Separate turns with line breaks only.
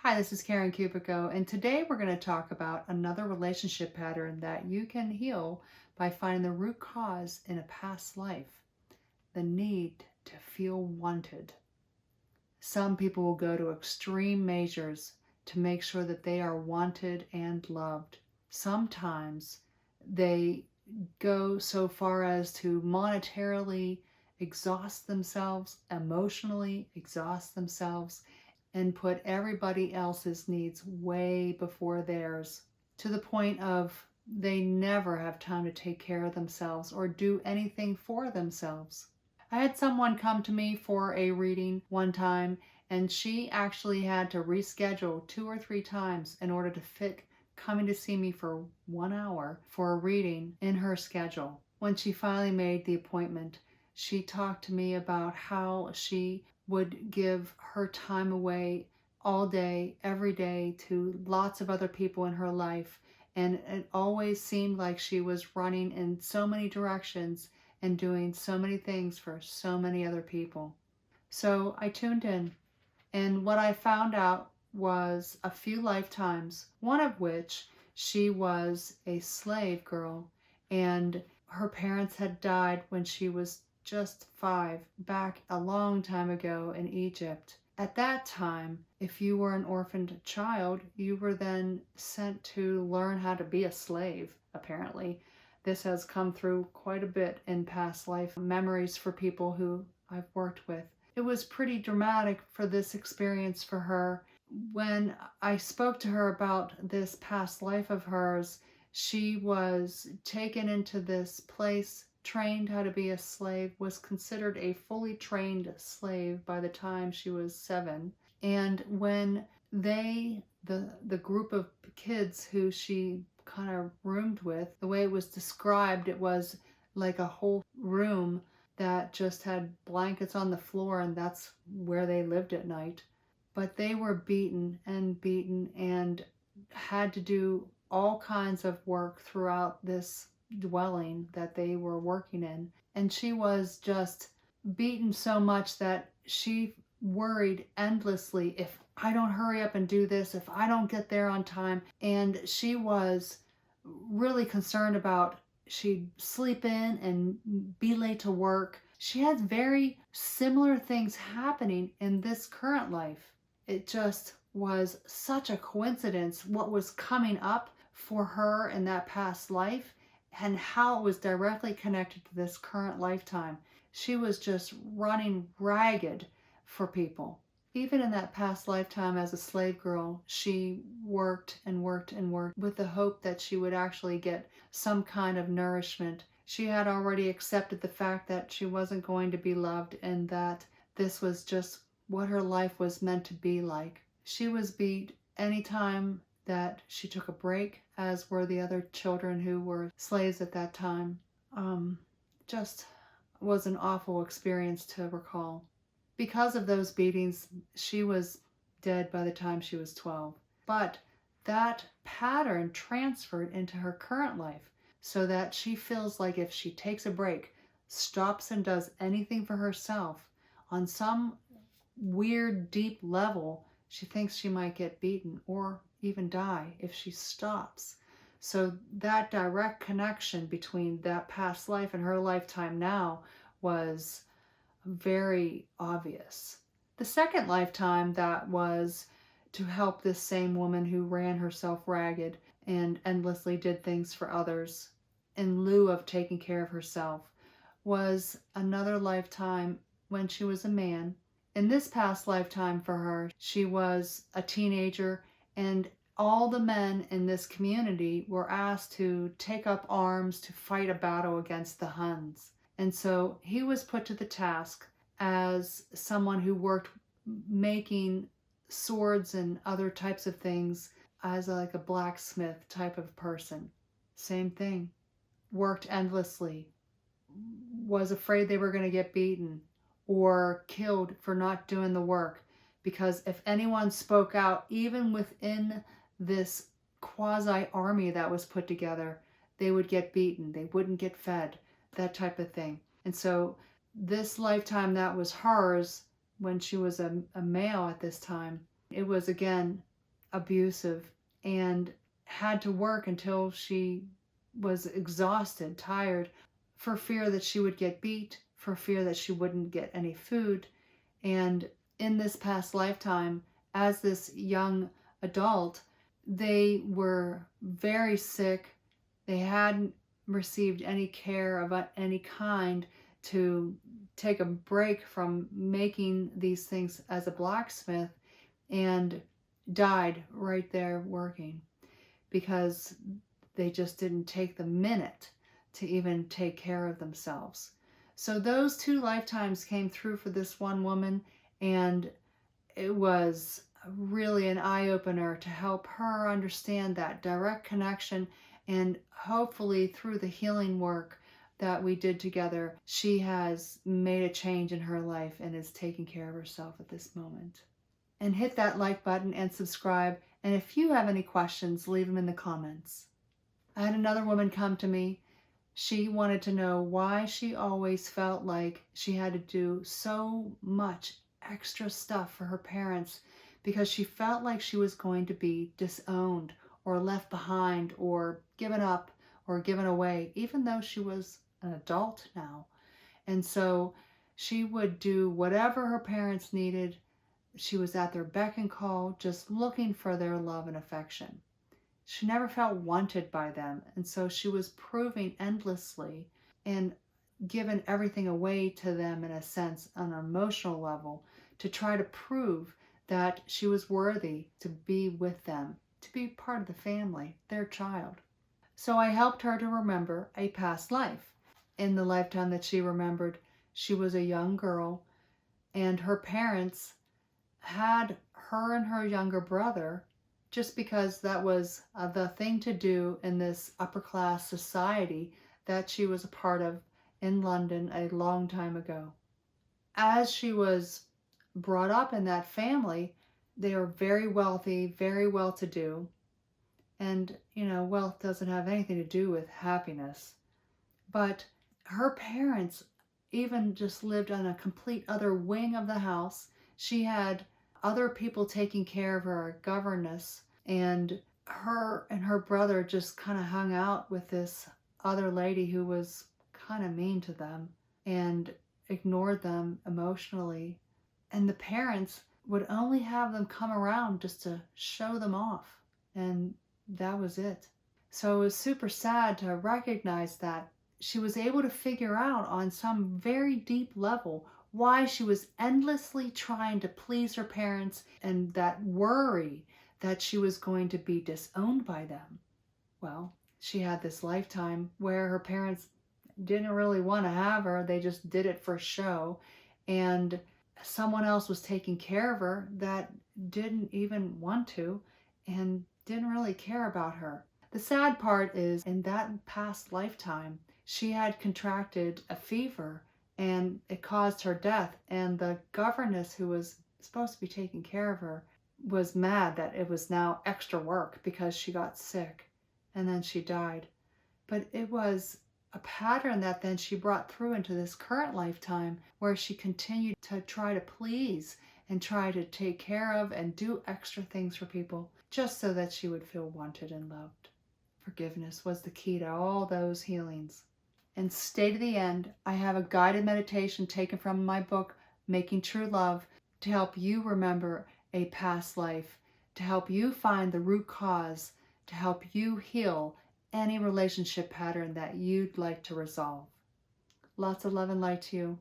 Hi, this is Karen Cupico, and today we're going to talk about another relationship pattern that you can heal by finding the root cause in a past life, the need to feel wanted. Some people will go to extreme measures to make sure that they are wanted and loved. Sometimes they go so far as to monetarily exhaust themselves, emotionally exhaust themselves, and put everybody else's needs way before theirs, to the point of they never have time to take care of themselves or do anything for themselves. I had someone come to me for a reading one time, and she actually had to reschedule 2 or 3 times in order to fit coming to see me for 1 hour for a reading in her schedule. When she finally made the appointment, she talked to me about how she would give her time away all day, every day, to lots of other people in her life. And it always seemed like she was running in so many directions and doing so many things for so many other people. So I tuned in, and what I found out was a few lifetimes, one of which she was a slave girl, and her parents had died when she was just 5, back a long time ago in Egypt. At that time, if you were an orphaned child, you were then sent to learn how to be a slave, apparently. This has come through quite a bit in past life memories for people who I've worked with. It was pretty dramatic for this experience for her. When I spoke to her about this past life of hers, she was taken into this place, trained how to be a slave, was considered a fully trained slave by the time she was 7. And when the group of kids who she kind of roomed with, the way it was described, it was like a whole room that just had blankets on the floor, and that's where they lived at night. But they were beaten and had to do all kinds of work throughout this dwelling that they were working in. And she was just beaten so much that she worried endlessly, if I don't hurry up and do this, if I don't get there on time. And she was really concerned about she'd sleep in and be late to work. She had very similar things happening in this current life. It just was such a coincidence what was coming up for her in that past life and how it was directly connected to this current lifetime. She was just running ragged for people. Even in that past lifetime as a slave girl, she worked and worked and worked with the hope that she would actually get some kind of nourishment. She had already accepted the fact that she wasn't going to be loved and that this was just what her life was meant to be like. She was beat anytime that she took a break, as were the other children who were slaves at that time. Just was an awful experience to recall. Because of those beatings, she was dead by the time she was 12. But that pattern transferred into her current life, so that she feels like if she takes a break, stops and does anything for herself, on some weird deep level, she thinks she might get beaten or even die if she stops. So that direct connection between that past life and her lifetime now was very obvious. The second lifetime, that was to help this same woman who ran herself ragged and endlessly did things for others in lieu of taking care of herself, was another lifetime when she was a man. In this past lifetime for her, she was a teenager, and all the men in this community were asked to take up arms to fight a battle against the Huns. And so he was put to the task as someone who worked making swords and other types of things, as like a blacksmith type of person. Same thing. Worked endlessly. Was afraid they were going to get beaten or killed for not doing the work, because if anyone spoke out, even within this quasi-army that was put together, they would get beaten, they wouldn't get fed, that type of thing. And so this lifetime that was hers, when she was a male at this time, it was again abusive and had to work until she was exhausted, tired, for fear that she would get beat, for fear that she wouldn't get any food. And in this past lifetime, as this young adult, they were very sick. They hadn't received any care of any kind to take a break from making these things as a blacksmith, and died right there working because they just didn't take the minute to even take care of themselves. So those 2 lifetimes came through for this one woman, and it was really an eye-opener to help her understand that direct connection. And hopefully through the healing work that we did together, she has made a change in her life and is taking care of herself at this moment. And hit that like button and subscribe. And if you have any questions, leave them in the comments. I had another woman come to me. She wanted to know why she always felt like she had to do so much extra stuff for her parents, because she felt like she was going to be disowned or left behind or given up or given away, even though she was an adult now. And so she would do whatever her parents needed. She was at their beck and call, just looking for their love and affection. She never felt wanted by them, and so she was proving endlessly and given everything away to them in a sense, on an emotional level, to try to prove that she was worthy to be with them, to be part of the family, their child. So I helped her to remember a past life. In the lifetime that she remembered, she was a young girl, and her parents had her and her younger brother just because that was the thing to do in this upper class society that she was a part of in London a long time ago. As she was brought up in that family, they were very wealthy, very well-to-do. And, wealth doesn't have anything to do with happiness. But her parents even just lived on a complete other wing of the house. She had other people taking care of her, a governess, and her brother just kind of hung out with this other lady who was kind of mean to them and ignored them emotionally. And the parents would only have them come around just to show them off, and that was it. So it was super sad to recognize that she was able to figure out on some very deep level why she was endlessly trying to please her parents, and that worry that she was going to be disowned by them. Well, she had this lifetime where her parents didn't really want to have her. They just did it for show. And someone else was taking care of her that didn't even want to and didn't really care about her. The sad part is, in that past lifetime, she had contracted a fever and it caused her death. And the governess who was supposed to be taking care of her was mad that it was now extra work because she got sick and then she died. But it was a pattern that then she brought through into this current lifetime, where she continued to try to please and try to take care of and do extra things for people just so that she would feel wanted and loved. Forgiveness was the key to all those healings. And stay to the end, I have a guided meditation taken from my book, Making True Love, to help you remember a past life, to help you find the root cause, to help you heal any relationship pattern that you'd like to resolve. Lots of love and light to you.